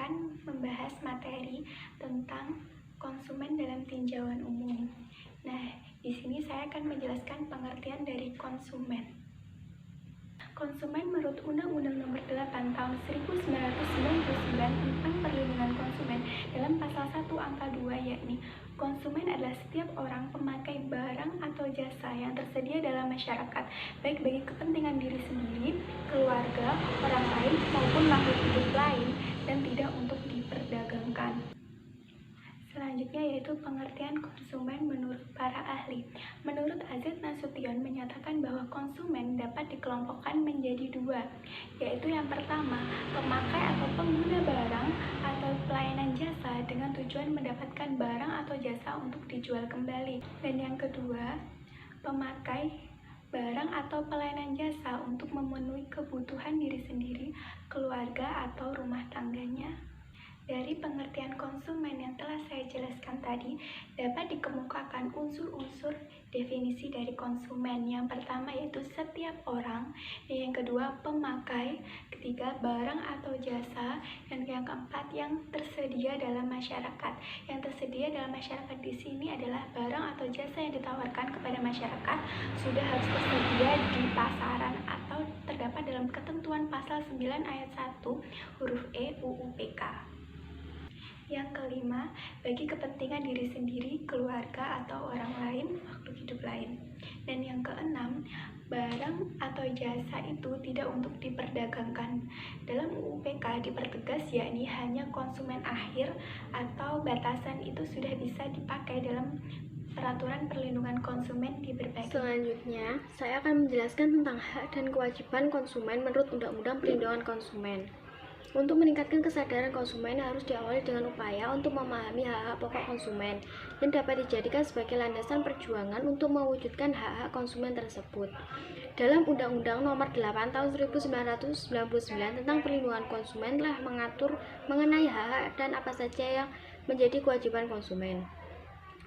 akan membahas materi tentang konsumen dalam tinjauan umum. Nah, di sini saya akan menjelaskan pengertian dari konsumen. Konsumen menurut Undang-Undang Nomor 8 Tahun 1999 tentang Perlindungan Konsumen dalam Pasal 1 Angka 2 yakni konsumen adalah setiap orang pemakai barang atau jasa yang tersedia dalam masyarakat, baik bagi kepentingan diri sendiri, keluarga, orang lain, maupun makhluk hidup lain, dan tidak untuk diperdagangkan. Selanjutnya yaitu pengertian konsumen menurut para ahli. Menurut Azet Nasution menyatakan bahwa konsumen dapat dikelompokkan menjadi dua, yaitu yang pertama, pemakai atau pengguna barang atau pelayanan jasa dengan tujuan mendapatkan barang atau jasa untuk dijual kembali. Dan yang kedua, pemakai barang atau pelayanan jasa untuk memenuhi kebutuhan diri sendiri, keluarga, atau rumah tangganya. Dari pengertian konsumen yang telah saya jelaskan tadi, dapat dikemukakan unsur-unsur definisi dari konsumen. Yang pertama yaitu setiap orang, yang kedua pemakai, ketiga barang atau jasa, dan yang keempat yang tersedia dalam masyarakat. Yang tersedia dalam masyarakat di sini adalah barang atau jasa yang ditawarkan kepada masyarakat sudah harus tersedia di pasaran atau terdapat dalam ketentuan pasal 9 ayat 1 huruf E UU PK. Yang kelima, bagi kepentingan diri sendiri, keluarga, atau orang lain, makhluk hidup lain. Dan yang keenam, barang atau jasa itu tidak untuk diperdagangkan. Dalam UU PK dipertegas yakni hanya konsumen akhir atau batasan itu sudah bisa dipakai dalam peraturan perlindungan konsumen di berbagai. Selanjutnya, saya akan menjelaskan tentang hak dan kewajiban konsumen menurut Undang-Undang Perlindungan Konsumen. Untuk meningkatkan kesadaran konsumen harus diawali dengan upaya untuk memahami hak-hak pokok konsumen yang dapat dijadikan sebagai landasan perjuangan untuk mewujudkan hak-hak konsumen tersebut. Dalam Undang-Undang Nomor 8 Tahun 1999 tentang Perlindungan Konsumen telah mengatur mengenai hak-hak dan apa saja yang menjadi kewajiban konsumen.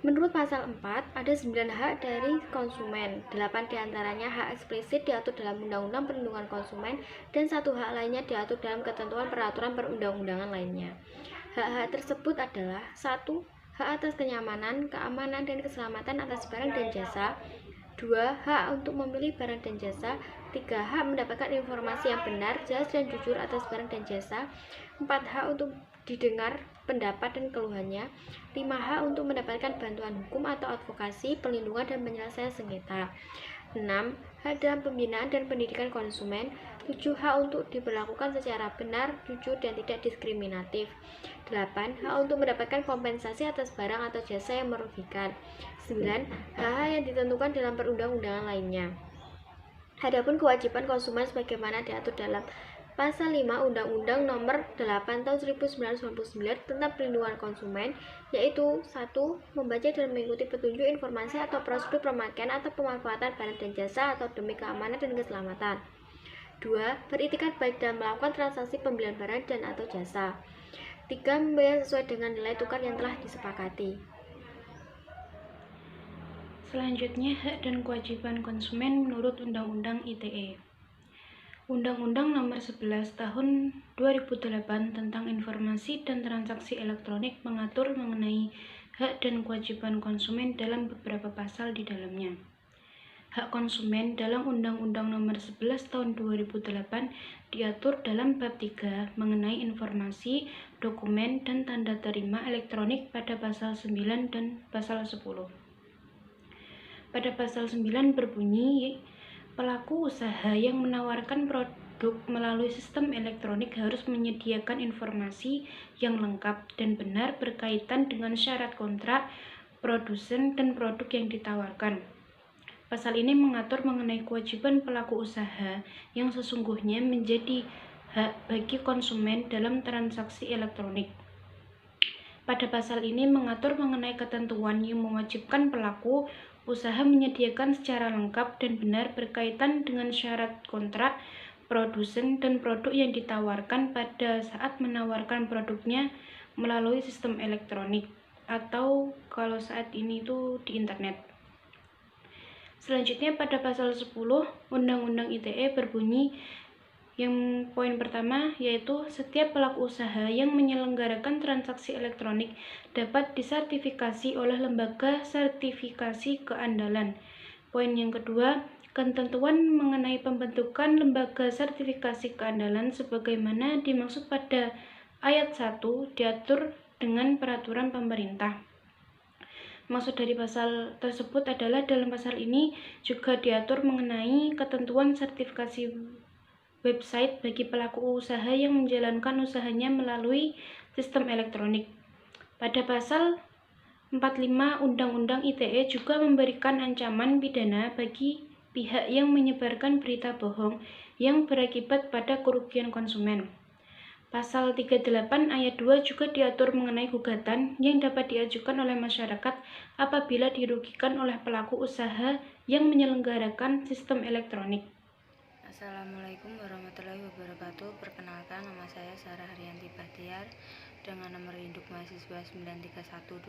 Menurut pasal 4, ada 9 hak dari konsumen. 8 diantaranya hak eksplisit diatur dalam Undang-Undang Perlindungan Konsumen dan 1 hak lainnya diatur dalam ketentuan peraturan perundang-undangan lainnya. Hak-hak tersebut adalah 1. Hak atas kenyamanan, keamanan, dan keselamatan atas barang dan jasa. 2. Hak untuk memilih barang dan jasa. 3. Hak mendapatkan informasi yang benar, jelas, dan jujur atas barang dan jasa. 4. Hak untuk didengar pendapat dan keluhannya. 5. Hak untuk mendapatkan bantuan hukum atau advokasi, perlindungan, dan penyelesaian sengketa. 6. Hak dalam pembinaan dan pendidikan konsumen. 7. Hak untuk diperlakukan secara benar, jujur, dan tidak diskriminatif. 8. Hak untuk mendapatkan kompensasi atas barang atau jasa yang merugikan. 9. Hak yang ditentukan dalam perundang-undangan lainnya. Adapun kewajiban konsumen sebagaimana diatur dalam Pasal 5 Undang-Undang Nomor 8 Tahun 1999 tentang Perlindungan Konsumen, yaitu 1. Membaca dan mengikuti petunjuk informasi atau prosedur pemakaian atau pemanfaatan barang dan jasa atau demi keamanan dan keselamatan. 2. Beriktikad baik dalam melakukan transaksi pembelian barang dan atau jasa. 3. Membayar sesuai dengan nilai tukar yang telah disepakati. Selanjutnya, hak dan kewajiban konsumen menurut Undang-Undang ITE. Undang-Undang Nomor 11 Tahun 2008 tentang Informasi dan Transaksi Elektronik mengatur mengenai hak dan kewajiban konsumen dalam beberapa pasal di dalamnya. Hak konsumen dalam Undang-Undang Nomor 11 Tahun 2008 diatur dalam bab 3 mengenai informasi, dokumen, dan tanda terima elektronik pada pasal 9 dan pasal 10. Pada pasal 9 berbunyi, pelaku usaha yang menawarkan produk melalui sistem elektronik harus menyediakan informasi yang lengkap dan benar berkaitan dengan syarat kontrak, produsen, dan produk yang ditawarkan. Pasal ini mengatur mengenai kewajiban pelaku usaha yang sesungguhnya menjadi hak bagi konsumen dalam transaksi elektronik. Pada pasal ini mengatur mengenai ketentuan yang mewajibkan pelaku usaha menyediakan secara lengkap dan benar berkaitan dengan syarat kontrak, produsen, dan produk yang ditawarkan pada saat menawarkan produknya melalui sistem elektronik atau kalau saat ini itu di internet. Selanjutnya pada pasal 10 Undang-Undang ITE berbunyi Yang poin pertama yaitu setiap pelaku usaha yang menyelenggarakan transaksi elektronik dapat disertifikasi oleh lembaga sertifikasi keandalan. Poin yang kedua, ketentuan mengenai pembentukan lembaga sertifikasi keandalan sebagaimana dimaksud pada ayat 1 diatur dengan peraturan pemerintah. Maksud dari pasal tersebut adalah dalam pasal ini juga diatur mengenai ketentuan sertifikasi website bagi pelaku usaha yang menjalankan usahanya melalui sistem elektronik. Pada pasal 45 Undang-Undang ITE juga memberikan ancaman pidana bagi pihak yang menyebarkan berita bohong yang berakibat pada kerugian konsumen. Pasal 38 ayat 2 juga diatur mengenai gugatan yang dapat diajukan oleh masyarakat apabila dirugikan oleh pelaku usaha yang menyelenggarakan sistem elektronik. Assalamualaikum warahmatullahi wabarakatuh. Perkenalkan, nama saya Sarah Haryanti Bahtiar dengan nomor induk mahasiswa 931202319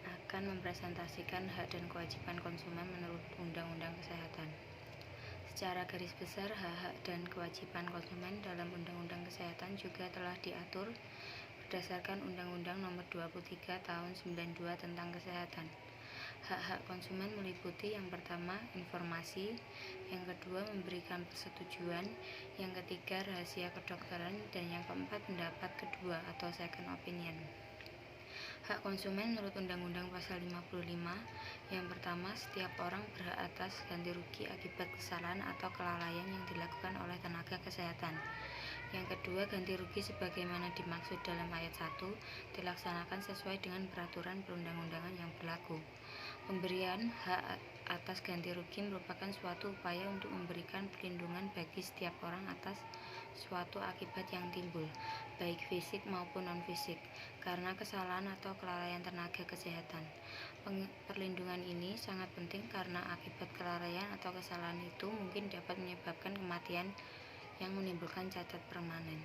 akan mempresentasikan hak dan kewajiban konsumen menurut Undang-Undang Kesehatan. Secara garis besar, hak-hak dan kewajiban konsumen dalam Undang-Undang Kesehatan juga telah diatur berdasarkan Undang-Undang Nomor 23 Tahun 92 tentang Kesehatan. Hak-hak konsumen meliputi yang pertama, informasi, yang kedua, memberikan persetujuan, yang ketiga, rahasia kedokteran, dan yang keempat, pendapat kedua atau second opinion. Hak konsumen menurut Undang-Undang Pasal 55, yang pertama, setiap orang berhak atas ganti rugi akibat kesalahan atau kelalaian yang dilakukan oleh tenaga kesehatan. Yang kedua, ganti rugi sebagaimana dimaksud dalam ayat 1 dilaksanakan sesuai dengan peraturan perundang-undangan yang berlaku. Pemberian hak atas ganti rugi merupakan suatu upaya untuk memberikan perlindungan bagi setiap orang atas suatu akibat yang timbul, baik fisik maupun non-fisik, karena kesalahan atau kelalaian tenaga kesehatan. Perlindungan ini sangat penting karena akibat kelalaian atau kesalahan itu mungkin dapat menyebabkan kematian yang menimbulkan cacat permanen.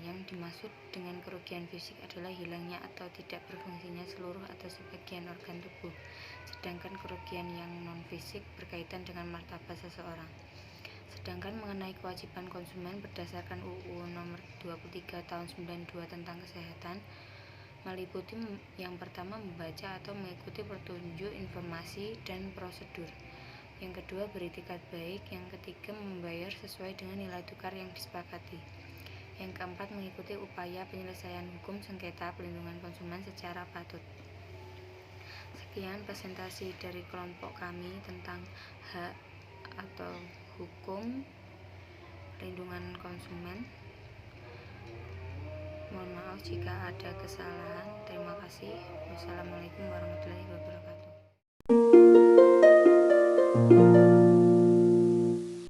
Yang dimaksud dengan kerugian fisik adalah hilangnya atau tidak berfungsinya seluruh atau sebagian organ tubuh, sedangkan kerugian yang non-fisik berkaitan dengan martabat seseorang. Sedangkan mengenai kewajiban konsumen berdasarkan UU Nomor 23 Tahun 92 tentang Kesehatan, meliputi yang pertama, membaca atau mengikuti petunjuk, informasi, dan prosedur. Yang kedua, beritikat baik. Yang ketiga, membayar sesuai dengan nilai tukar yang disepakati. Yang keempat, mengikuti upaya penyelesaian hukum sengketa pelindungan konsumen secara patut. Sekian presentasi dari kelompok kami tentang hak atau hukum perlindungan konsumen. Mohon maaf jika ada kesalahan. Terima kasih. Wassalamualaikum warahmatullahi wabarakatuh.